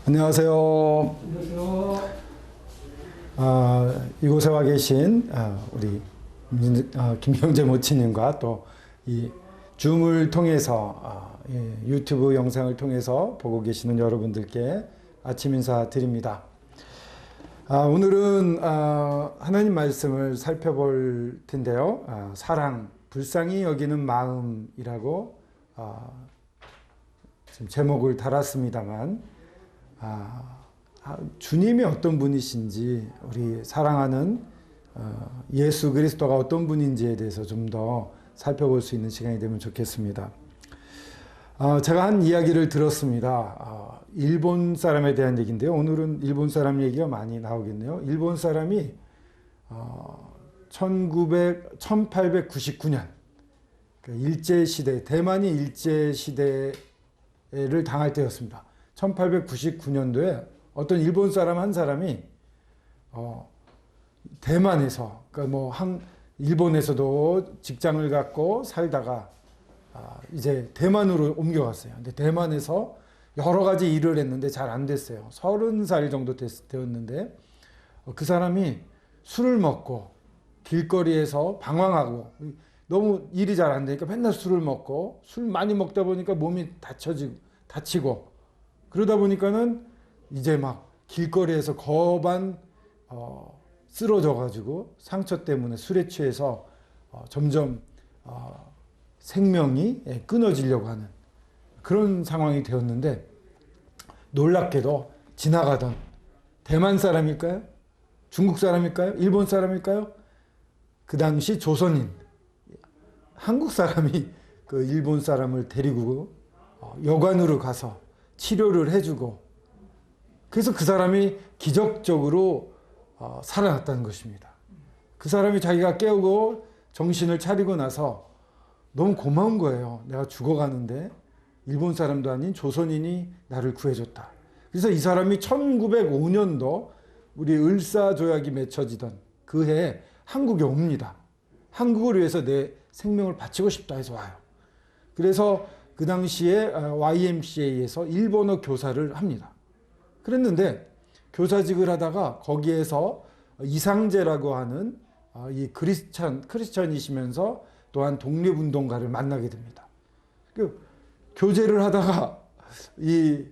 안녕하세요. 안녕하세요. 이곳에 와 계신 우리 김경재 모치님과 또 이 줌을 통해서 유튜브 영상을 통해서 보고 계시는 여러분들께 아침 인사 드립니다. 오늘은 하나님 말씀을 살펴볼 텐데요. 사랑, 불쌍히 여기는 마음이라고 지금 제목을 달았습니다만 주님이 어떤 분이신지, 우리 사랑하는 예수 그리스도가 어떤 분인지에 대해서 좀 더 살펴볼 수 있는 시간이 되면 좋겠습니다. 제가 한 이야기를 들었습니다. 일본 사람에 대한 얘기인데요. 오늘은 일본 사람 얘기가 많이 나오겠네요. 일본 사람이 1899년 일제시대, 대만이 일제시대를 당할 때였습니다. 1899년도에 어떤 일본 사람 한 사람이 대만에서, 그러니까 일본에서도 직장을 갖고 살다가 이제 대만으로 옮겨갔어요. 근데 대만에서 여러 가지 일을 했는데 잘 안 됐어요. 30살 정도 되었는데 그 사람이 술을 먹고 길거리에서 방황하고, 너무 일이 잘 안 되니까 맨날 술을 먹고, 술 많이 먹다 보니까 몸이 다치고 그러다 보니까는 이제 막 길거리에서 거반 쓰러져 가지고 상처 때문에 술에 취해서 점점 생명이 끊어지려고 하는 그런 상황이 되었는데, 놀랍게도 지나가던 대만 사람일까요? 중국 사람일까요? 일본 사람일까요? 그 당시 조선인, 한국 사람이 그 일본 사람을 데리고 여관으로 가서 치료를 해주고, 그래서 그 사람이 기적적으로 살아났다는 것입니다. 그 사람이 자기가 깨우고 정신을 차리고 나서 너무 고마운 거예요. 내가 죽어가는데 일본 사람도 아닌 조선인이 나를 구해줬다. 그래서 이 사람이 1905년도 우리 을사조약이 맺혀지던 그 해에 한국에 옵니다. 한국을 위해서 내 생명을 바치고 싶다 해서 와요. 그래서 그 당시에 YMCA에서 일본어 교사를 합니다. 그랬는데 교사직을 하다가 거기에서 이상재라고 하는 이 크리스천이시면서 또한 독립운동가를 만나게 됩니다. 그 교제를 하다가 이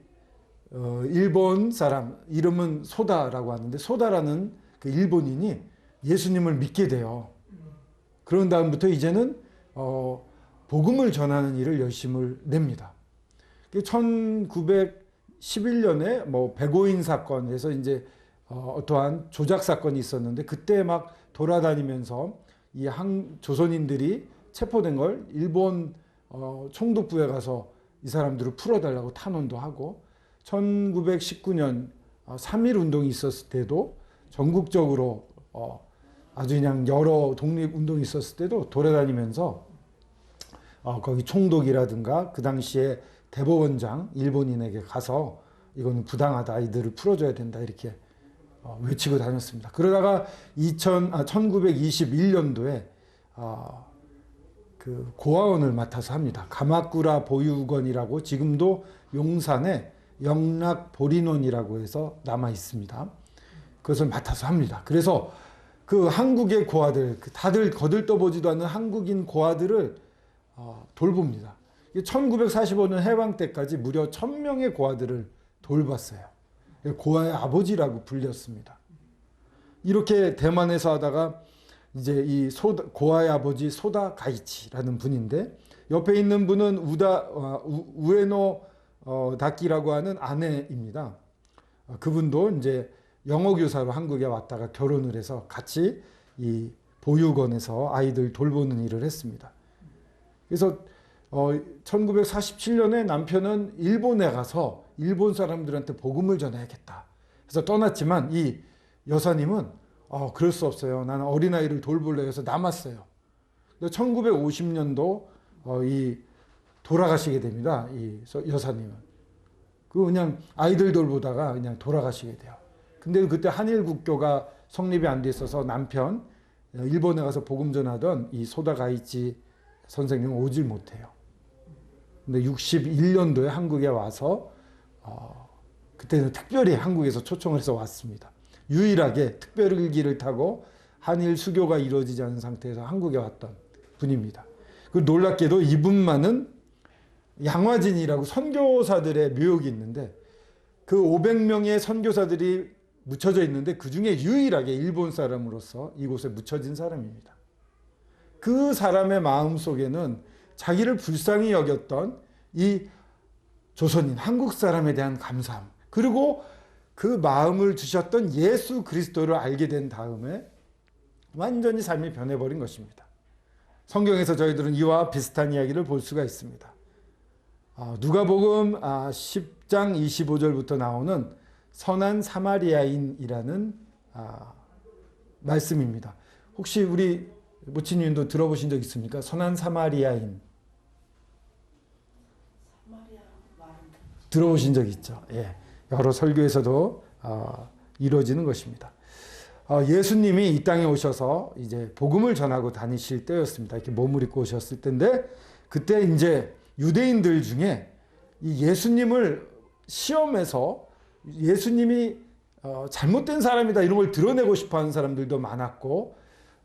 일본 사람, 이름은 소다라고 하는데, 소다라는 그 일본인이 예수님을 믿게 돼요. 그런 다음부터 이제는 복음을 전하는 일을 열심히 냅니다. 1911년에 백오인 사건에서 이제 어떠한 조작 사건이 있었는데, 그때 막 돌아다니면서 이 조선인들이 체포된 걸 일본 총독부에 가서 이 사람들을 풀어달라고 탄원도 하고, 1919년 3.1 운동이 있었을 때도 전국적으로 아주 그냥 여러 독립운동이 있었을 때도 돌아다니면서 거기 총독이라든가 그 당시에 대법원장 일본인에게 가서 이거는 부당하다, 이들을 풀어줘야 된다, 이렇게 외치고 다녔습니다. 그러다가 1921년도에 그 고아원을 맡아서 합니다. 가마쿠라 보육원이라고 지금도 용산에 영락보리논이라고 해서 남아 있습니다. 그것을 맡아서 합니다. 그래서 그 한국의 고아들, 다들 거들떠보지도 않는 한국인 고아들을 돌봅니다. 1945년 해방 때까지 무려 1000명의 고아들을 돌봤어요. 고아의 아버지라고 불렸습니다. 이렇게 대만에서 하다가 이제 이 고아의 아버지 소다 가이치라는 분인데, 옆에 있는 분은 우에노 다키라고 하는 아내입니다. 그분도 이제 영어 교사로 한국에 왔다가 결혼을 해서 같이 이 보육원에서 아이들 돌보는 일을 했습니다. 그래서 1947년에 남편은 일본에 가서 일본 사람들한테 복음을 전해야겠다 해서 떠났지만, 이 여사님은 그럴 수 없어요, 나는 어린아이를 돌볼래 해서 남았어요. 1950년도 돌아가시게 됩니다. 이 여사님은 그냥 아이들 돌보다가 그냥 돌아가시게 돼요. 근데 그때 한일 국교가 성립이 안 돼 있어서 남편 일본에 가서 복음 전하던 이 소다 가이치 선생님은 오질 못해요. 근데 61년도에 한국에 와서 그때는 특별히 한국에서 초청을 해서 왔습니다. 유일하게 특별기를 타고 한일 수교가 이루어지지 않은 상태에서 한국에 왔던 분입니다. 그 놀랍게도 이분만은 양화진이라고 선교사들의 묘역이 있는데 그 500명의 선교사들이 묻혀져 있는데 그 중에 유일하게 일본 사람으로서 이곳에 묻혀진 사람입니다. 그 사람의 마음 속에는 자기를 불쌍히 여겼던 이 조선인 한국 사람에 대한 감사함, 그리고 그 마음을 주셨던 예수 그리스도를 알게 된 다음에 완전히 삶이 변해버린 것입니다. 성경에서 저희들은 이와 비슷한 이야기를 볼 수가 있습니다. 누가복음 10장 25절부터 나오는 선한 사마리아인이라는 말씀입니다. 혹시 우리 모치님도 들어보신 적 있습니까? 선한 사마리아인 들어보신 적 있죠? 예, 여러 설교에서도 이루어지는 것입니다. 예수님이 이 땅에 오셔서 이제 복음을 전하고 다니실 때였습니다. 이렇게 몸을 입고 오셨을 때인데 그때 이제 유대인들 중에 이 예수님을 시험해서 예수님이 잘못된 사람이다 이런 걸 드러내고 싶어하는 사람들도 많았고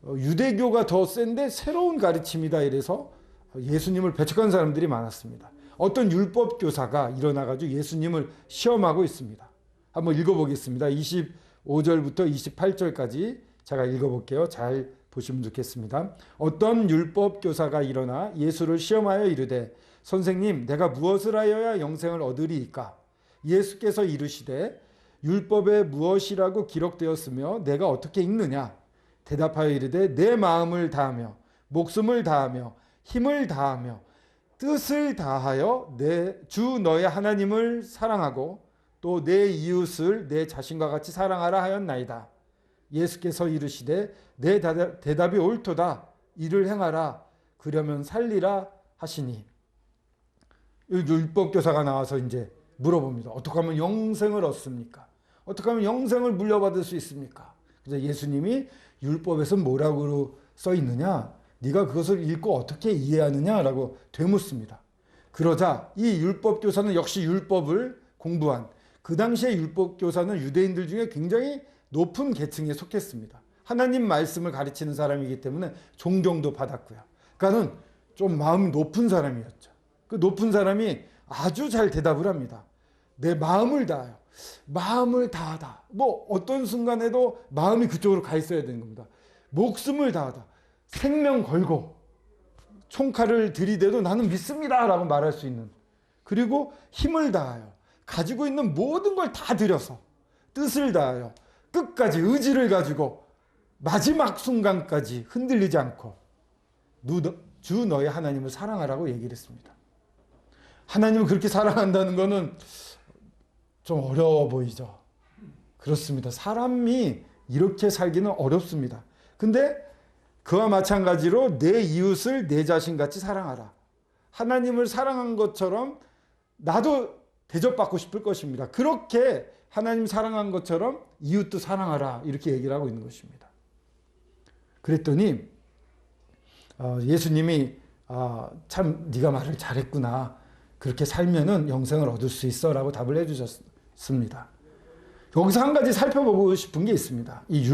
유대교가 더 센데 새로운 가르침이다 이래서 예수님을 배척한 사람들이 많았습니다. 어떤 율법 교사가 일어나가지고 예수님을 시험하고 있습니다. 한번 읽어보겠습니다. 25절부터 28절까지 제가 읽어볼게요. 잘 보시면 좋겠습니다. 어떤 율법 교사가 일어나 예수를 시험하여 이르되 선생님 내가 무엇을 하여야 영생을 얻으리이까? 예수께서 이르시되 율법에 무엇이라고 기록되었으며 내가 어떻게 읽느냐? 대답하여 이르되 내 마음을 다하며 목숨을 다하며 힘을 다하며 뜻을 다하여 내 주 너의 하나님을 사랑하고 또 내 이웃을 내 자신과 같이 사랑하라 하였나이다. 예수께서 이르시되 내 대답이 옳도다. 이를 행하라. 그러면 살리라 하시니. 율법교사가 나와서 이제 물어봅니다. 어떻게 하면 영생을 얻습니까? 어떻게 하면 영생을 물려받을 수 있습니까? 그래서 예수님이 율법에서 뭐라고 써 있느냐? 네가 그것을 읽고 어떻게 이해하느냐라고 되묻습니다. 그러자 이 율법교사는 역시 율법을 공부한, 그 당시에 율법교사는 유대인들 중에 굉장히 높은 계층에 속했습니다. 하나님 말씀을 가르치는 사람이기 때문에 존경도 받았고요. 그러니까는 좀 마음이 높은 사람이었죠. 그 높은 사람이 아주 잘 대답을 합니다. 내 마음을 다하여. 마음을 다하다. 뭐 어떤 순간에도 마음이 그쪽으로 가 있어야 되는 겁니다. 목숨을 다하다. 생명 걸고 총칼을 들이대도 나는 믿습니다 라고 말할 수 있는, 그리고 힘을 다하여 가지고 있는 모든 걸 다 들여서 뜻을 다하여 끝까지 의지를 가지고 마지막 순간까지 흔들리지 않고 주 너의 하나님을 사랑하라고 얘기를 했습니다. 하나님을 그렇게 사랑한다는 것은 좀 어려워 보이죠. 그렇습니다. 사람이 이렇게 살기는 어렵습니다. 근데 그와 마찬가지로 내 이웃을 내 자신같이 사랑하라. 하나님을 사랑한 것처럼 나도 대접받고 싶을 것입니다. 그렇게 하나님 사랑한 것처럼 이웃도 사랑하라. 이렇게 얘기를 하고 있는 것입니다. 그랬더니 예수님이 참 네가 말을 잘했구나. 그렇게 살면은 영생을 얻을 수 있어 라고 답을 해주셨습니다. 여기서 한 가지 살펴보고 싶은 게 있습니다. 이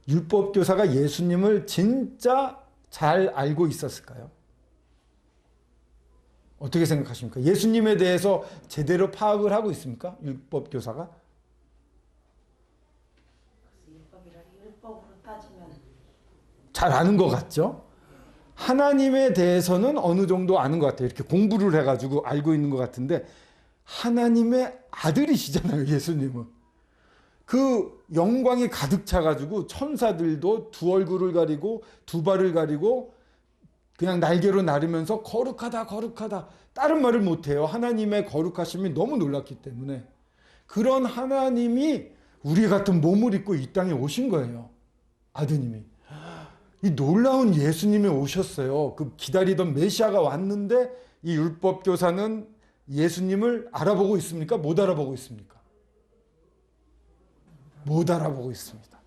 율법교사가 예수님을 진짜 잘 알고 있었을까요? 어떻게 생각하십니까? 예수님에 대해서 제대로 파악을 하고 있습니까? 율법교사가? 율법으로 따지면 잘 아는 것 같죠? 하나님에 대해서는 어느 정도 아는 것 같아요. 이렇게 공부를 해가지고 알고 있는 것 같은데, 하나님의 아들이시잖아요, 예수님은. 그 영광이 가득 차가지고 천사들도 두 얼굴을 가리고 두 발을 가리고 그냥 날개로 나르면서 거룩하다 거룩하다 다른 말을 못해요. 하나님의 거룩하심이 너무 놀랍기 때문에. 그런 하나님이 우리 같은 몸을 입고 이 땅에 오신 거예요. 아드님이. 이 놀라운 예수님이 오셨어요. 그 기다리던 메시아가 왔는데 이 율법교사는 예수님을 알아보고 있습니까? 못 알아보고 있습니까? 못 알아보고 있습니다.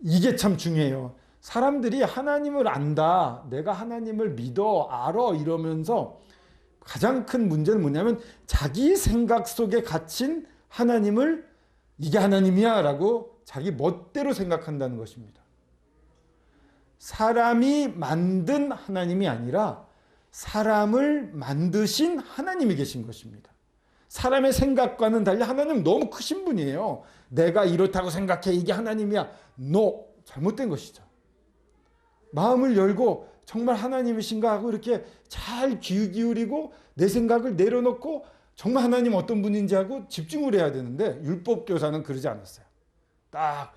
이게 참 중요해요. 사람들이 하나님을 안다, 내가 하나님을 믿어, 알아 이러면서 가장 큰 문제는 뭐냐면 자기 생각 속에 갇힌 하나님을 이게 하나님이야 라고 자기 멋대로 생각한다는 것입니다. 사람이 만든 하나님이 아니라 사람을 만드신 하나님이 계신 것입니다. 사람의 생각과는 달리 하나님은 너무 크신 분이에요. 내가 이렇다고 생각해 이게 하나님이야. No, 잘못된 것이죠. 마음을 열고 정말 하나님이신가 하고 이렇게 잘 귀 기울이고 내 생각을 내려놓고 정말 하나님 어떤 분인지 하고 집중을 해야 되는데 율법교사는 그러지 않았어요. 딱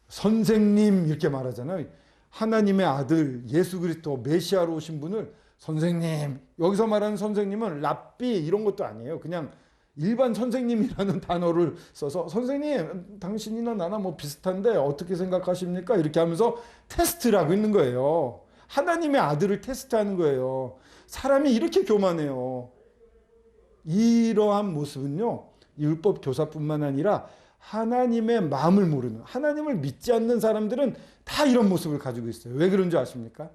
선생님 이렇게 말하잖아요. 하나님의 아들 예수 그리스도 메시아로 오신 분을 선생님, 여기서 말하는 선생님은 랍비 이런 것도 아니에요. 그냥 일반 선생님이라는 단어를 써서 선생님 당신이나 나나 뭐 비슷한데 어떻게 생각하십니까? 이렇게 하면서 테스트를 하고 있는 거예요. 하나님의 아들을 테스트하는 거예요. 사람이 이렇게 교만해요. 이러한 모습은요, 율법 교사뿐만 아니라 하나님의 마음을 모르는, 하나님을 믿지 않는 사람들은 다 이런 모습을 가지고 있어요. 왜 그런 줄 아십니까?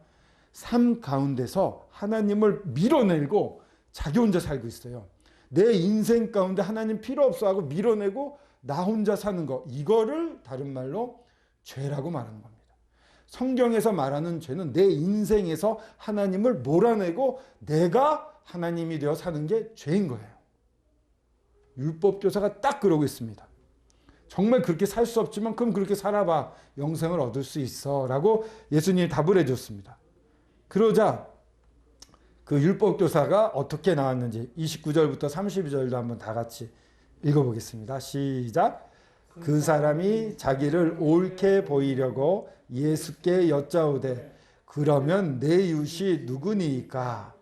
삶 가운데서 하나님을 밀어내고 자기 혼자 살고 있어요. 내 인생 가운데 하나님 필요 없어 하고 밀어내고 나 혼자 사는 거, 이거를 다른 말로 죄라고 말하는 겁니다. 성경에서 말하는 죄는 내 인생에서 하나님을 몰아내고 내가 하나님이 되어 사는 게 죄인 거예요. 율법교사가 딱 그러고 있습니다. 정말 그렇게 살 수 없지만 그럼 그렇게 살아봐. 영생을 얻을 수 있어. 라고 예수님이 답을 해줬습니다. 그러자 그 율법교사가 어떻게 나왔는지 29절부터 32절도 한번 다 같이 읽어보겠습니다. 시작. 그 사람이 자기를 옳게 보이려고 예수께 여짜오되 그러면 내 이웃이 누구니이까?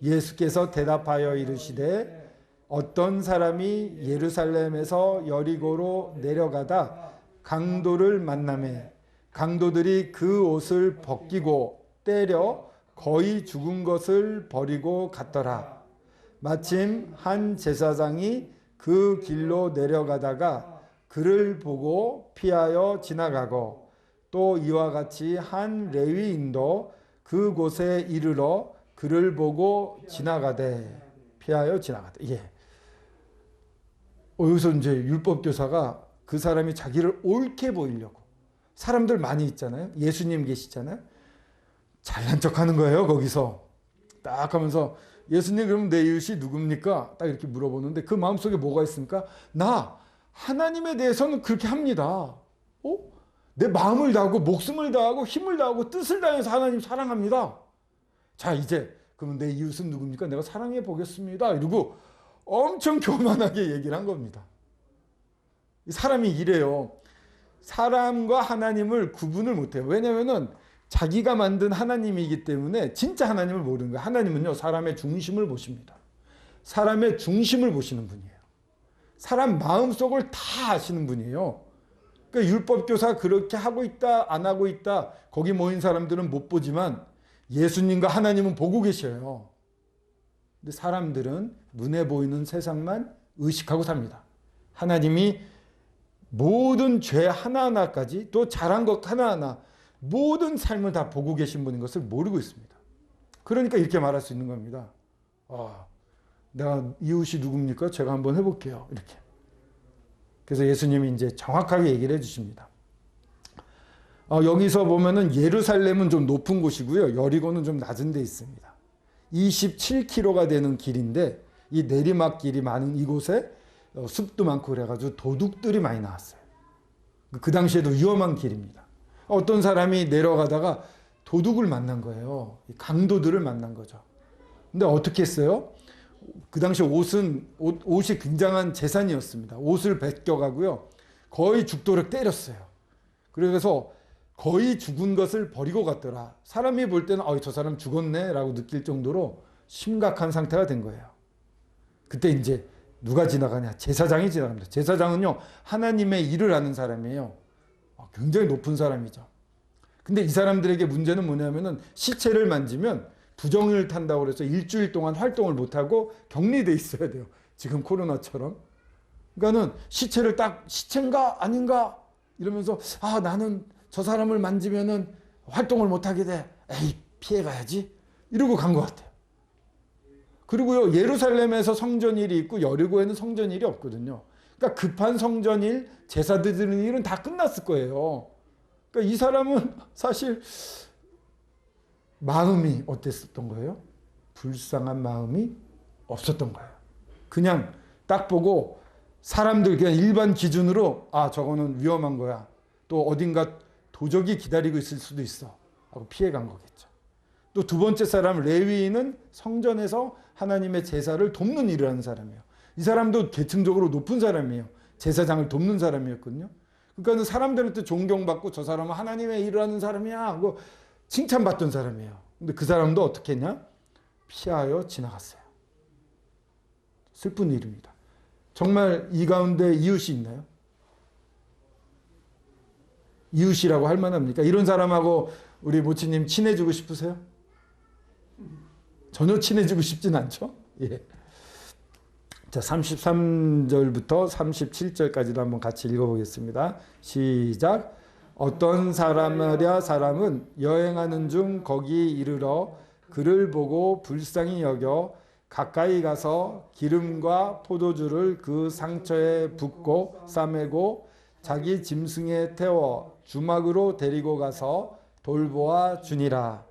예수께서 대답하여 이르시되 어떤 사람이 예루살렘에서 여리고로 내려가다 강도를 만나매 강도들이 그 옷을 벗기고 때려 거의 죽은 것을 버리고 갔더라. 마침 한 제사장이 그 길로 내려가다가 그를 보고 피하여 지나가고 또 이와 같이 한 레위인도 그곳에 이르러 그를 보고 지나가되 피하여 지나가되. 예. 여기서 이제 율법교사가 그 사람이 자기를 옳게 보이려고, 사람들 많이 있잖아요. 예수님 계시잖아요. 잘난 척 하는 거예요. 거기서 딱 하면서 예수님 그러면 내 이웃이 누굽니까? 딱 이렇게 물어보는데 그 마음속에 뭐가 있습니까? 나 하나님에 대해서는 그렇게 합니다. 내 마음을 다하고 목숨을 다하고 힘을 다하고 뜻을 다해서 하나님 사랑합니다. 자, 이제 그러면 내 이웃은 누굽니까? 내가 사랑해 보겠습니다. 이러고 엄청 교만하게 얘기를 한 겁니다. 사람이 이래요. 사람과 하나님을 구분을 못해요. 왜냐하면 자기가 만든 하나님이기 때문에 진짜 하나님을 모르는 거예요. 하나님은요, 사람의 중심을 보십니다. 사람의 중심을 보시는 분이에요. 사람 마음속을 다 아시는 분이에요. 그러니까 율법교사 그렇게 하고 있다 안 하고 있다 거기 모인 사람들은 못 보지만 예수님과 하나님은 보고 계셔요. 근데 사람들은 눈에 보이는 세상만 의식하고 삽니다. 하나님이 모든 죄 하나하나까지 또 잘한 것 하나하나 모든 삶을 다 보고 계신 분인 것을 모르고 있습니다. 그러니까 이렇게 말할 수 있는 겁니다. 내가 이웃이 누굽니까? 제가 한번 해볼게요. 이렇게. 그래서 예수님이 이제 정확하게 얘기를 해주십니다. 여기서 보면은 예루살렘은 좀 높은 곳이고요. 여리고는 좀 낮은 데 있습니다. 27km가 되는 길인데 이 내리막길이 많은 이곳에 숲도 많고 그래가지고 도둑들이 많이 나왔어요. 그 당시에도 위험한 길입니다. 어떤 사람이 내려가다가 도둑을 만난 거예요. 강도들을 만난 거죠. 근데 어떻게 했어요? 그 당시 옷이 굉장한 재산이었습니다. 옷을 벗겨가고요. 거의 죽도록 때렸어요. 그래서 거의 죽은 것을 버리고 갔더라. 사람이 볼 때는 저 사람 죽었네 라고 느낄 정도로 심각한 상태가 된 거예요. 그때 이제 누가 지나가냐? 제사장이 지나갑니다. 제사장은요, 하나님의 일을 하는 사람이에요. 굉장히 높은 사람이죠. 근데 이 사람들에게 문제는 뭐냐면은 시체를 만지면 부정을 탄다고 해서 일주일 동안 활동을 못하고 격리돼 있어야 돼요. 지금 코로나처럼. 그러니까는 시체를 딱 시체인가 아닌가 이러면서 나는 저 사람을 만지면은 활동을 못하게 돼. 에이, 피해가야지. 이러고 간 것 같아요. 그리고요, 예루살렘에서 성전일이 있고 여리고에는 성전일이 없거든요. 그러니까 급한 성전일, 제사 드리는 일은 다 끝났을 거예요. 그러니까 이 사람은 사실 마음이 어땠었던 거예요? 불쌍한 마음이 없었던 거예요. 그냥 딱 보고 사람들 그냥 일반 기준으로 아, 저거는 위험한 거야. 또 어딘가 도적이 기다리고 있을 수도 있어 하고 피해간 거겠죠. 또 두 번째 사람 레위인은 성전에서 하나님의 제사를 돕는 일을 하는 사람이에요. 이 사람도 계층적으로 높은 사람이에요. 제사장을 돕는 사람이었거든요. 그러니까 사람들한테 존경받고 저 사람은 하나님의 일을 하는 사람이야 하고 칭찬받던 사람이에요. 근데 그 사람도 어떻게 했냐? 피하여 지나갔어요. 슬픈 일입니다. 정말 이 가운데 이웃이 있나요? 이웃이라고 할 만합니까? 이런 사람하고 우리 모치님 친해지고 싶으세요? 전혀 친해지고 싶진 않죠? 예. 자, 33절부터 37절까지도 한번 같이 읽어보겠습니다. 시작. 어떤 사마리아 사람은 여행하는 중 거기 이르러 그를 보고 불쌍히 여겨 가까이 가서 기름과 포도주를 그 상처에 붓고 싸매고 자기 짐승에 태워 주막으로 데리고 가서 돌보아 주니라.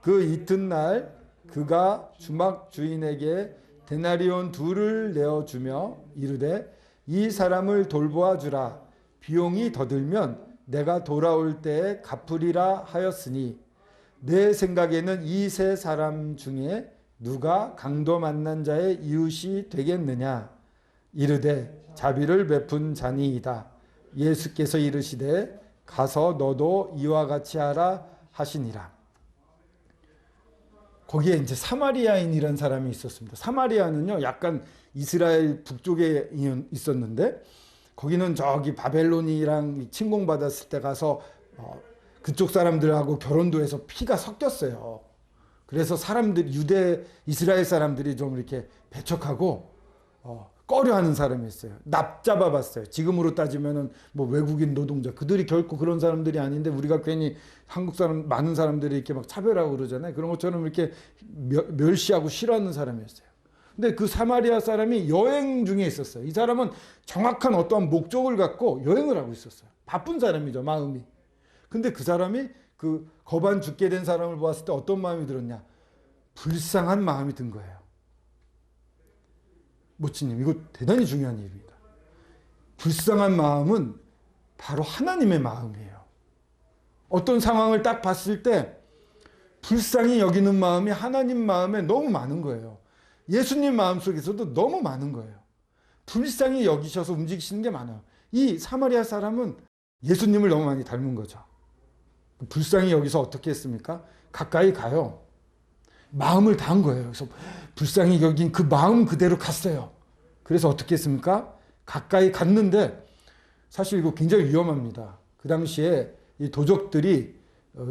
그 이튿날 그가 주막 주인에게 데나리온 둘을 내어주며 이르되 이 사람을 돌보아 주라. 비용이 더 들면 내가 돌아올 때에 갚으리라 하였으니 내 생각에는 이 세 사람 중에 누가 강도 만난 자의 이웃이 되겠느냐. 이르되 자비를 베푼 자니이다. 예수께서 이르시되 가서 너도 이와 같이 하라 하시니라. 거기에 이제 사마리아인이라는 사람이 있었습니다. 사마리아는요, 약간 이스라엘 북쪽에 있었는데 거기는 저기 바벨론이랑 침공받았을 때 가서 그쪽 사람들하고 결혼도 해서 피가 섞였어요. 그래서 사람들, 이스라엘 사람들이 좀 이렇게 배척하고 꺼려하는 사람이었어요. 납잡아봤어요. 지금으로 따지면은 뭐 외국인 노동자, 그들이 결코 그런 사람들이 아닌데 우리가 괜히 한국 사람 많은 사람들이 이렇게 막 차별하고 그러잖아요. 그런 것처럼 이렇게 멸시하고 싫어하는 사람이었어요. 근데 그 사마리아 사람이 여행 중에 있었어요. 이 사람은 정확한 어떠한 목적을 갖고 여행을 하고 있었어요. 바쁜 사람이죠, 마음이. 근데 그 사람이 그 거반 죽게 된 사람을 보았을 때 어떤 마음이 들었냐? 불쌍한 마음이 든 거예요. 모치님, 이거 대단히 중요한 일입니다. 불쌍한 마음은 바로 하나님의 마음이에요. 어떤 상황을 딱 봤을 때 불쌍히 여기는 마음이 하나님 마음에 너무 많은 거예요. 예수님 마음속에서도 너무 많은 거예요. 불쌍히 여기셔서 움직이시는 게 많아요. 이 사마리아 사람은 예수님을 너무 많이 닮은 거죠. 불쌍히 여기서 어떻게 했습니까? 가까이 가요. 마음을 다한 거예요. 그래서 불쌍히 여긴 그 마음 그대로 갔어요. 그래서 어떻게 했습니까? 가까이 갔는데 사실 이거 굉장히 위험합니다. 그 당시에 이 도적들이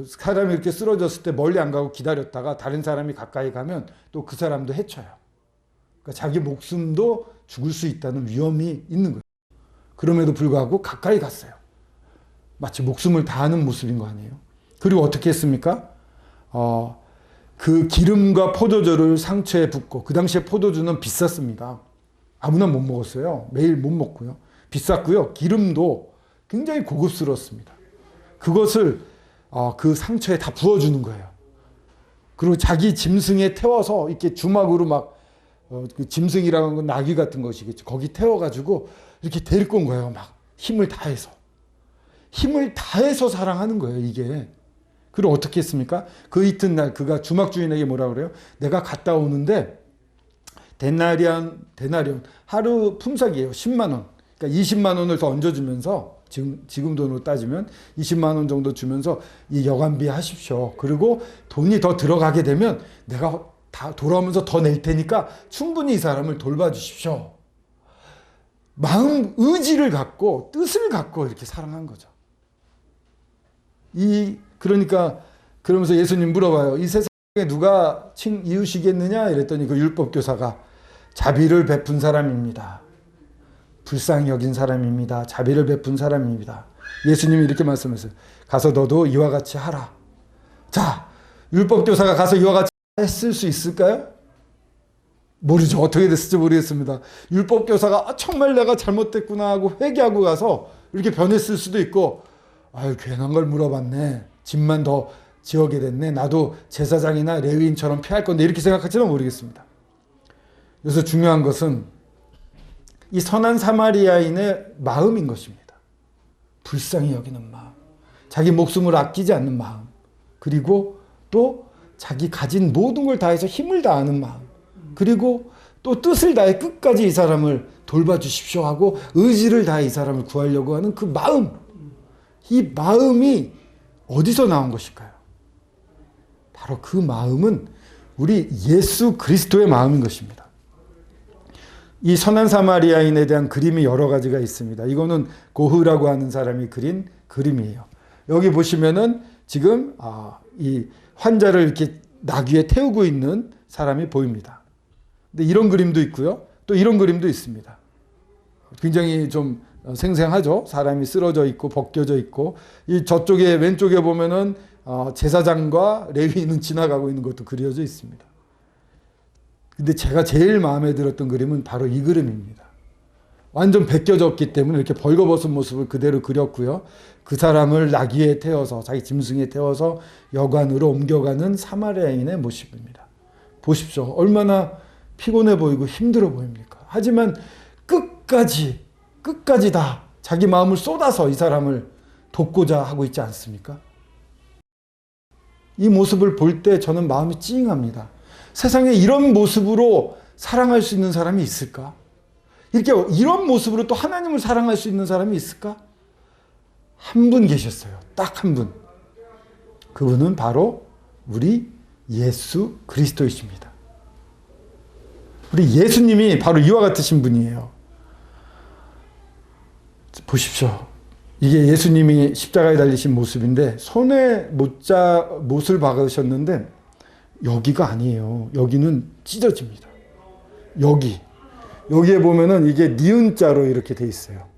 사람이 이렇게 쓰러졌을 때 멀리 안 가고 기다렸다가 다른 사람이 가까이 가면 또 그 사람도 해쳐요. 그러니까 자기 목숨도 죽을 수 있다는 위험이 있는 거예요. 그럼에도 불구하고 가까이 갔어요. 마치 목숨을 다하는 모습인 거 아니에요? 그리고 어떻게 했습니까? 그 기름과 포도주를 상처에 붓고, 그 당시에 포도주는 비쌌습니다. 아무나 못 먹었어요. 매일 못 먹고요. 비쌌고요. 기름도 굉장히 고급스러웠습니다. 그것을 그 상처에 다 부어주는 거예요. 그리고 자기 짐승에 태워서 이렇게 주막으로 막 그 짐승이라는 건 나귀 같은 것이겠죠. 거기 태워가지고 이렇게 데리고 온 거예요. 막 힘을 다해서. 힘을 다해서 사랑하는 거예요, 이게. 그리고 어떻게 했습니까? 그 이튿날 그가 주막 주인에게 뭐라 그래요? 내가 갔다 오는데 데나리온 하루 품삯이에요. 10만 원. 그러니까 20만 원을 더 얹어주면서 지금 돈으로 따지면 20만 원 정도 주면서 이 여관비 하십시오. 그리고 돈이 더 들어가게 되면 내가 다 돌아오면서 더 낼 테니까 충분히 이 사람을 돌봐주십시오. 마음 의지를 갖고 뜻을 갖고 이렇게 사랑한 거죠. 그러니까 그러면서 예수님 물어봐요. 이 세상에 누가 이웃이겠느냐? 이랬더니 그 율법 교사가 자비를 베푼 사람입니다. 불쌍히 여긴 사람입니다. 자비를 베푼 사람입니다. 예수님이 이렇게 말씀하셨어요. 가서 너도 이와 같이 하라. 자, 율법 교사가 가서 이와 같이 했을 수 있을까요? 모르죠. 어떻게 됐을지 모르겠습니다. 율법 교사가 정말 내가 잘못됐구나 하고 회개하고 가서 이렇게 변했을 수도 있고, 아유 괜한 걸 물어봤네. 짐만 더 지어게 됐네. 나도 제사장이나 레위인처럼 피할 건데 이렇게 생각할지는 모르겠습니다. 그래서 중요한 것은 이 선한 사마리아인의 마음인 것입니다. 불쌍히 여기는 마음, 자기 목숨을 아끼지 않는 마음, 그리고 또 자기 가진 모든 걸 다해서 힘을 다하는 마음, 그리고 또 뜻을 다해 끝까지 이 사람을 돌봐주십시오 하고 의지를 다해 이 사람을 구하려고 하는 그 마음, 이 마음이 어디서 나온 것일까요? 바로 그 마음은 우리 예수 그리스도의 마음인 것입니다. 이 선한 사마리아인에 대한 그림이 여러 가지가 있습니다. 이거는 고흐라고 하는 사람이 그린 그림이에요. 여기 보시면은 지금 이 환자를 이렇게 나귀에 태우고 있는 사람이 보입니다. 근데 이런 그림도 있고요. 또 이런 그림도 있습니다. 굉장히 좀 생생하죠. 사람이 쓰러져 있고 벗겨져 있고, 이 저쪽에 왼쪽에 보면은 제사장과 레위인은 지나가고 있는 것도 그려져 있습니다. 근데 제가 제일 마음에 들었던 그림은 바로 이 그림입니다. 완전 벗겨졌기 때문에 이렇게 벌거벗은 모습을 그대로 그렸고요. 그 사람을 나귀에 태워서, 자기 짐승에 태워서 여관으로 옮겨가는 사마리아인의 모습입니다. 보십시오. 얼마나 피곤해 보이고 힘들어 보입니까? 하지만 끝까지 다 자기 마음을 쏟아서 이 사람을 돕고자 하고 있지 않습니까? 이 모습을 볼 때 저는 마음이 찡합니다. 세상에 이런 모습으로 사랑할 수 있는 사람이 있을까? 이렇게 이런 모습으로 또 하나님을 사랑할 수 있는 사람이 있을까? 한 분 계셨어요. 딱 한 분. 그분은 바로 우리 예수 그리스도이십니다. 우리 예수님이 바로 이와 같으신 분이에요. 보십시오. 이게 예수님이 십자가에 달리신 모습인데 손에 못을 박으셨는데 여기가 아니에요. 여기는 찢어집니다. 여기에 보면은 이게 니은자로 이렇게 돼 있어요.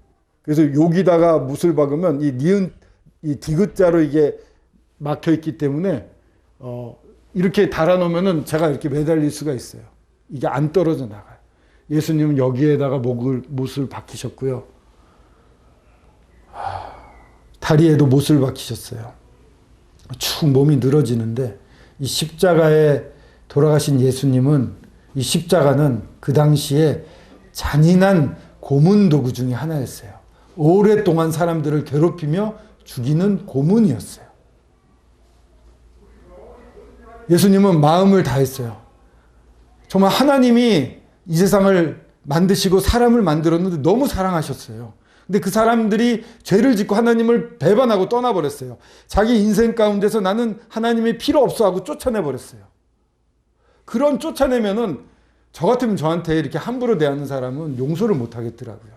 그래서 여기다가 못을 박으면 이 디귿자로 이게 막혀 있기 때문에 이렇게 달아놓으면은 제가 이렇게 매달릴 수가 있어요. 이게 안 떨어져 나가요. 예수님은 여기에다가 못을 박히셨고요. 다리에도 못을 박히셨어요. 축 몸이 늘어지는데 이 십자가에 돌아가신 예수님은, 이 십자가는 그 당시에 잔인한 고문 도구 중에 하나였어요. 오랫동안 사람들을 괴롭히며 죽이는 고문이었어요. 예수님은 마음을 다했어요. 정말 하나님이 이 세상을 만드시고 사람을 만들었는데 너무 사랑하셨어요. 근데 그 사람들이 죄를 짓고 하나님을 배반하고 떠나버렸어요. 자기 인생 가운데서 나는 하나님이 필요 없어 하고 쫓아내버렸어요. 그런 쫓아내면은 저 같으면 저한테 이렇게 함부로 대하는 사람은 용서를 못 하겠더라고요.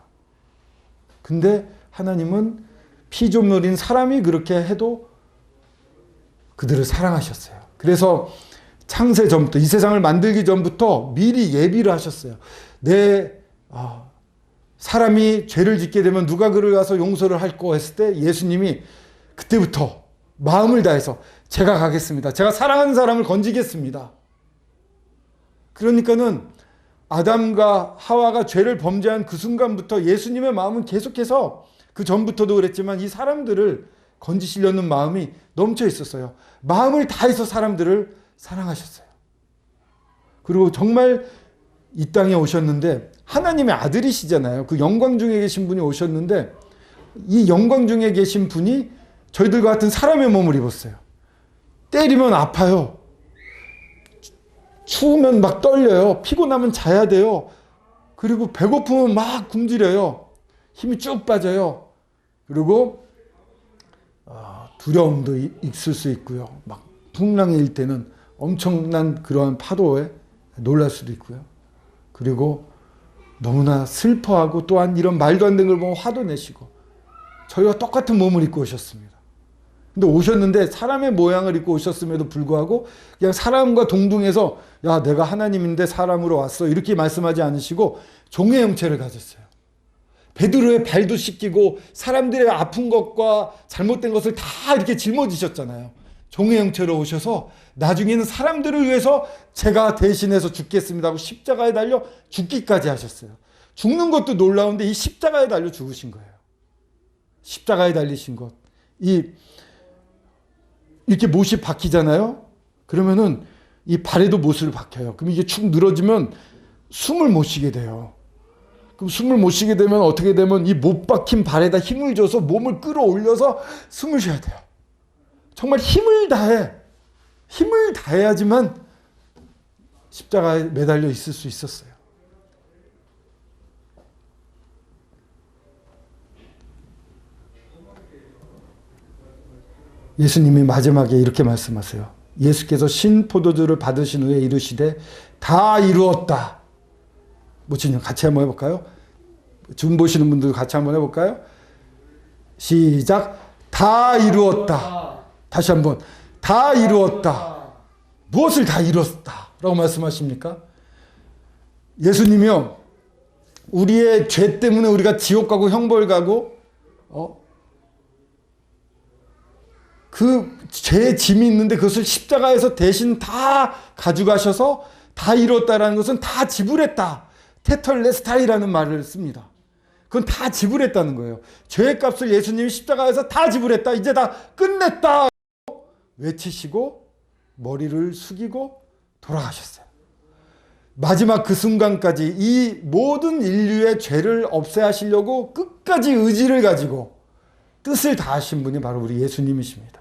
근데 하나님은 피조물인 사람이 그렇게 해도 그들을 사랑하셨어요. 그래서 창세 전부터, 이 세상을 만들기 전부터 미리 예비를 하셨어요. 사람이 죄를 짓게 되면 누가 그를 가서 용서를 할까 했을 때 예수님이 그때부터 마음을 다해서 제가 가겠습니다. 제가 사랑하는 사람을 건지겠습니다. 그러니까는 아담과 하와가 죄를 범죄한 그 순간부터 예수님의 마음은 계속해서, 그 전부터도 그랬지만 이 사람들을 건지시려는 마음이 넘쳐 있었어요. 마음을 다해서 사람들을 사랑하셨어요. 그리고 정말 이 땅에 오셨는데 하나님의 아들이시잖아요. 그 영광 중에 계신 분이 오셨는데 이 영광 중에 계신 분이 저희들과 같은 사람의 몸을 입었어요. 때리면 아파요. 추우면 막 떨려요. 피곤하면 자야 돼요. 그리고 배고프면 막 굶주려요. 힘이 쭉 빠져요. 그리고 두려움도 있을 수 있고요. 막 풍랑일 때는 엄청난 그러한 파도에 놀랄 수도 있고요. 그리고 너무나 슬퍼하고 또한 이런 말도 안 되는 걸 보면 화도 내시고, 저희와 똑같은 몸을 입고 오셨습니다. 근데 오셨는데 사람의 모양을 입고 오셨음에도 불구하고 그냥 사람과 동등해서 야 내가 하나님인데 사람으로 왔어 이렇게 말씀하지 않으시고 종의 형체를 가졌어요. 베드로의 발도 씻기고 사람들의 아픈 것과 잘못된 것을 다 이렇게 짊어지셨잖아요. 종의 형체로 오셔서 나중에는 사람들을 위해서 제가 대신해서 죽겠습니다 하고 십자가에 달려 죽기까지 하셨어요. 죽는 것도 놀라운데 이 십자가에 달려 죽으신 거예요. 십자가에 달리신 것. 이렇게 못이 박히잖아요. 그러면은 이 발에도 못을 박혀요. 그럼 이게 축 늘어지면 숨을 못 쉬게 돼요. 그럼 숨을 못 쉬게 되면 어떻게 되면 이 못 박힌 발에다 힘을 줘서 몸을 끌어올려서 숨을 쉬어야 돼요. 정말 힘을 다해야지만 십자가에 매달려 있을 수 있었어요. 예수님이 마지막에 이렇게 말씀하세요. 예수께서 신포도주를 받으신 후에 이르시되 다 이루었다. 모친님 같이 한번 해볼까요? 줌 보시는 분들 같이 한번 해볼까요? 시작. 다 이루었다. 다시 한번. 다 이루었다. 무엇을 다 이뤘다 라고 말씀하십니까? 예수님이요, 우리의 죄 때문에 우리가 지옥 가고 형벌 가고 그 죄의 짐이 있는데 그것을 십자가에서 대신 다 가져가셔서 다 이뤘다라는 것은 다 지불했다. 테털레스타이라는 말을 씁니다. 그건 다 지불했다는 거예요. 죄의 값을 예수님이 십자가에서 다 지불했다. 이제 다 끝냈다. 외치시고 머리를 숙이고 돌아가셨어요. 마지막 그 순간까지 이 모든 인류의 죄를 없애 하시려고 끝까지 의지를 가지고 뜻을 다하신 분이 바로 우리 예수님이십니다.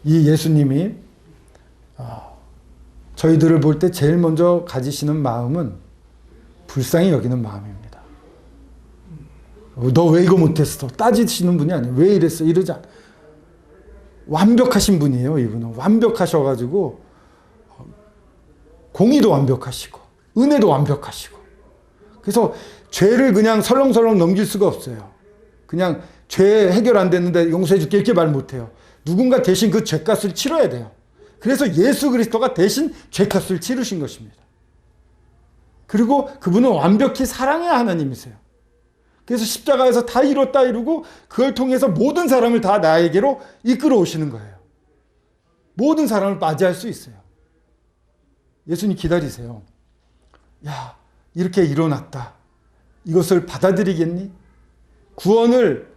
이 예수님이 저희들을 볼 때 제일 먼저 가지시는 마음은 불쌍히 여기는 마음입니다. 너 왜 이거 못했어? 따지시는 분이 아니에요. 왜 이랬어? 이러지 않아요. 완벽하신 분이에요. 이분은 완벽하셔가지고 공의도 완벽하시고 은혜도 완벽하시고, 그래서 죄를 그냥 설렁설렁 넘길 수가 없어요. 그냥 죄 해결 안 됐는데 용서해 줄게 이렇게 말 못해요. 누군가 대신 그 죄값을 치러야 돼요. 그래서 예수 그리스도가 대신 죄값을 치르신 것입니다. 그리고 그분은 완벽히 사랑의 하나님이세요. 그래서 십자가에서 다 이뤘다 이루고 그걸 통해서 모든 사람을 다 나에게로 이끌어 오시는 거예요. 모든 사람을 맞이할 수 있어요. 예수님 기다리세요. 야, 이렇게 일어났다. 이것을 받아들이겠니? 구원을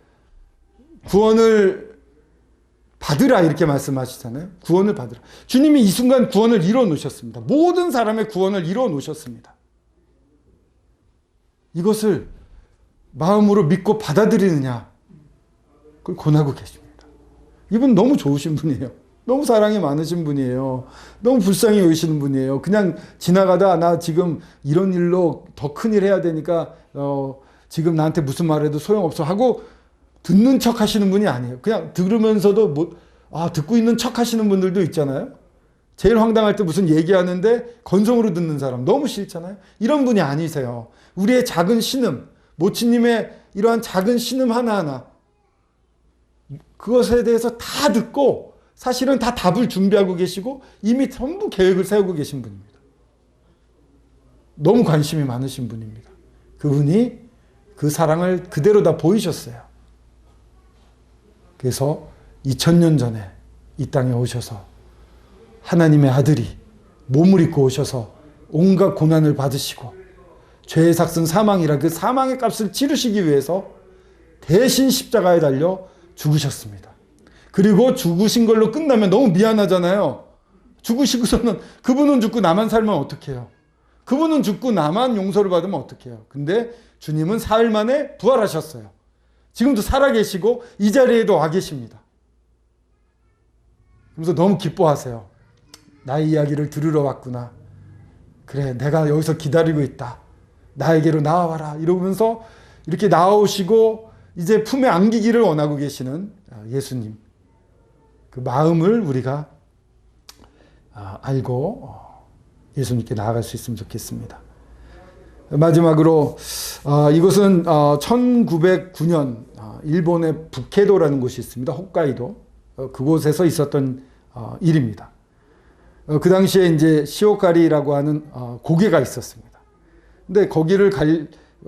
받으라 이렇게 말씀하시잖아요. 구원을 받으라. 주님이 이 순간 구원을 이루어 놓으셨습니다. 모든 사람의 구원을 이루어 놓으셨습니다. 이것을 마음으로 믿고 받아들이느냐, 그걸 권하고 계십니다. 이분 너무 좋으신 분이에요. 너무 사랑이 많으신 분이에요. 너무 불쌍히 여기시는 분이에요. 그냥 지나가다 나 지금 이런 일로 더 큰일 해야 되니까 지금 나한테 무슨 말해도 소용없어 하고 듣는 척 하시는 분이 아니에요. 그냥 들으면서도 듣고 있는 척 하시는 분들도 있잖아요. 제일 황당할 때 무슨 얘기하는데 건성으로 듣는 사람 너무 싫잖아요. 이런 분이 아니세요. 우리의 작은 신음, 모치님의 이러한 작은 신음 하나하나, 그것에 대해서 다 듣고 사실은 다 답을 준비하고 계시고 이미 전부 계획을 세우고 계신 분입니다. 너무 관심이 많으신 분입니다. 그분이 그 사랑을 그대로 다 보이셨어요. 그래서 2000년 전에 이 땅에 오셔서 하나님의 아들이 몸을 입고 오셔서 온갖 고난을 받으시고 죄의 삭슨 사망이라 그 사망의 값을 치르시기 위해서 대신 십자가에 달려 죽으셨습니다. 그리고 죽으신 걸로 끝나면 너무 미안하잖아요. 죽으시고서는 그분은 죽고 나만 살면 어떡해요? 그분은 죽고 나만 용서를 받으면 어떡해요? 근데 주님은 사흘 만에 부활하셨어요. 지금도 살아계시고 이 자리에도 와 계십니다. 그래서 너무 기뻐하세요. 나의 이야기를 들으러 왔구나. 그래, 내가 여기서 기다리고 있다. 나에게로 나와라. 이러면서 이렇게 나오시고 이제 품에 안기기를 원하고 계시는 예수님. 그 마음을 우리가 알고 예수님께 나아갈 수 있으면 좋겠습니다. 마지막으로 이것은 1909년 일본의 북해도라는 곳이 있습니다. 홋카이도. 그곳에서 있었던 일입니다. 그 당시에 이제 시오카리라고 하는 고개가 있었습니다. 근데 거기를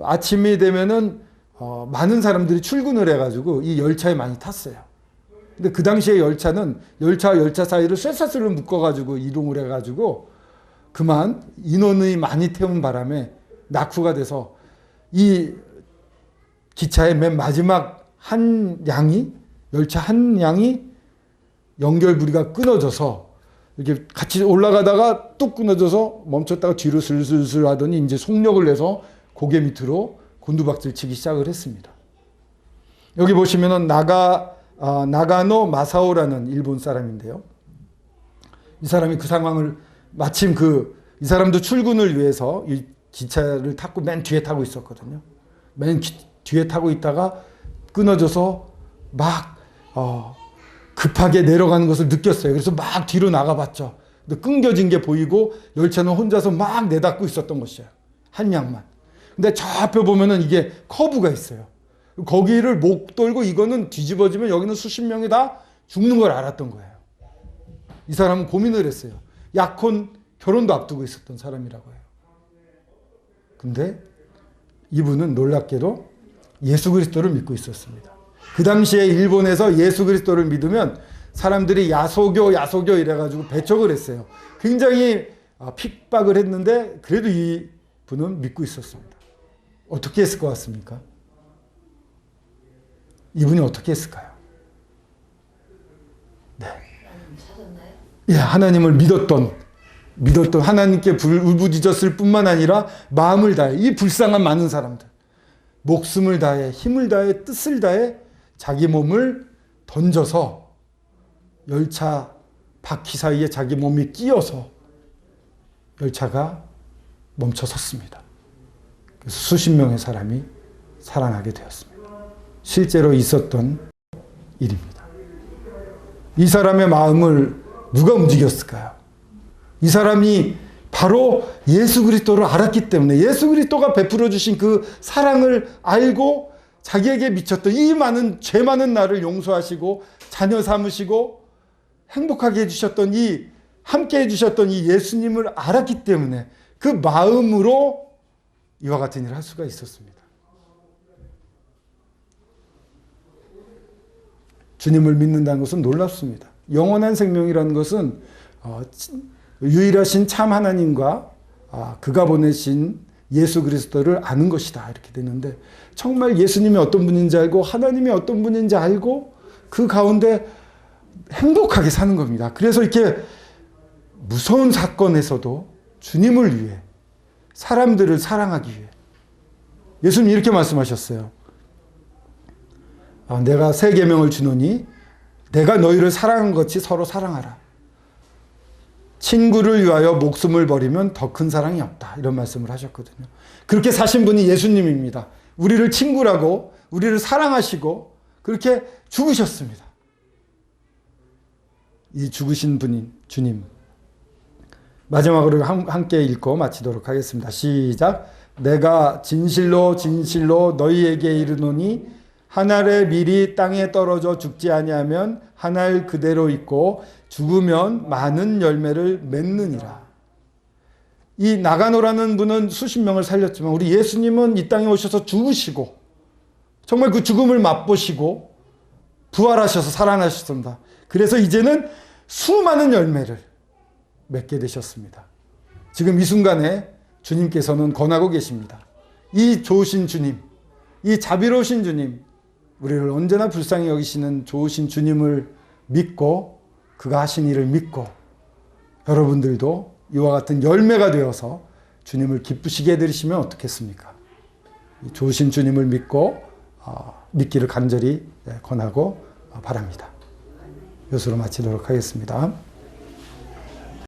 아침이 되면은 많은 사람들이 출근을 해가지고 이 열차에 많이 탔어요. 근데 그 당시에 열차는 열차와 열차 사이를 쇠사슬을 묶어가지고 이동을 해가지고 그만 인원이 많이 태운 바람에 낙후가 돼서 이 기차의 맨 마지막 한 양이 열차 한 양이 연결부리가 끊어져서 이렇게 같이 올라가다가 뚝 끊어져서 멈췄다가 뒤로 슬슬슬 하더니 이제 속력을 내서 고개 밑으로 곤두박질 치기 시작을 했습니다. 여기 보시면은 나가노 마사오라는 일본 사람인데요. 이 사람이 그 상황을 마침 이 사람도 출근을 위해서 이 기차를 타고 맨 뒤에 타고 있었거든요. 맨 뒤에 타고 있다가 끊어져서 막 급하게 내려가는 것을 느꼈어요. 그래서 막 뒤로 나가봤죠. 근데 끊겨진 게 보이고 열차는 혼자서 막 내닫고 있었던 것이에요. 한 양만. 근데 저 앞에 보면은 이게 커브가 있어요. 거기를 못 돌고 이거는 뒤집어지면 여기는 수십 명이 다 죽는 걸 알았던 거예요. 이 사람은 고민을 했어요. 약혼 결혼도 앞두고 있었던 사람이라고 해요. 근데 이분은 놀랍게도 예수 그리스도를 믿고 있었습니다. 그 당시에 일본에서 예수 그리스도를 믿으면 사람들이 야소교 이래가지고 배척을 했어요. 굉장히 핍박을 했는데 그래도 이 분은 믿고 있었습니다. 어떻게 했을 것 같습니까? 이분이 어떻게 했을까요? 네. 예, 하나님을 믿었던 하나님께 울부짖었을 뿐만 아니라 마음을 다해 이 불쌍한 많은 사람들 목숨을 다해 힘을 다해 뜻을 다해 자기 몸을 던져서 열차 바퀴 사이에 자기 몸이 끼어서 열차가 멈춰 섰습니다. 그래서 수십 명의 사람이 살아나게 되었습니다. 실제로 있었던 일입니다. 이 사람의 마음을 누가 움직였을까요? 이 사람이 바로 예수 그리스도를 알았기 때문에 예수 그리스도가 베풀어 주신 그 사랑을 알고 자기에게 미쳤던 이 죄 많은 나를 용서하시고 자녀 삼으시고 행복하게 해주셨던 함께 해주셨던 이 예수님을 알았기 때문에 그 마음으로 이와 같은 일을 할 수가 있었습니다. 주님을 믿는다는 것은 놀랍습니다. 영원한 생명이라는 것은 유일하신 참 하나님과 그가 보내신 예수 그리스도를 아는 것이다 이렇게 되는데 정말 예수님이 어떤 분인지 알고 하나님이 어떤 분인지 알고 그 가운데 행복하게 사는 겁니다. 그래서 이렇게 무서운 사건에서도 주님을 위해 사람들을 사랑하기 위해 예수님이 이렇게 말씀하셨어요. 내가 새 계명을 주노니 내가 너희를 사랑한 것이 서로 사랑하라. 친구를 위하여 목숨을 버리면 더 큰 사랑이 없다. 이런 말씀을 하셨거든요. 그렇게 사신 분이 예수님입니다. 우리를 친구라고 우리를 사랑하시고 그렇게 죽으셨습니다. 이 죽으신 분인 주님. 마지막으로 함께 읽고 마치도록 하겠습니다. 시작. 내가 진실로 진실로 너희에게 이르노니 한 알의 밀이 땅에 떨어져 죽지 아니하면 한 알 그대로 있고 죽으면 많은 열매를 맺느니라. 이 나가노라는 분은 수십 명을 살렸지만 우리 예수님은 이 땅에 오셔서 죽으시고 정말 그 죽음을 맛보시고 부활하셔서 살아나셨습니다. 그래서 이제는 수많은 열매를 맺게 되셨습니다. 지금 이 순간에 주님께서는 권하고 계십니다. 이 좋으신 주님, 이 자비로우신 주님, 우리를 언제나 불쌍히 여기시는 좋으신 주님을 믿고 그가 하신 일을 믿고 여러분들도 이와 같은 열매가 되어서 주님을 기쁘시게 해드리시면 어떻겠습니까? 좋으신 주님을 믿고 믿기를 간절히 권하고 바랍니다. 이것으로 마치도록 하겠습니다.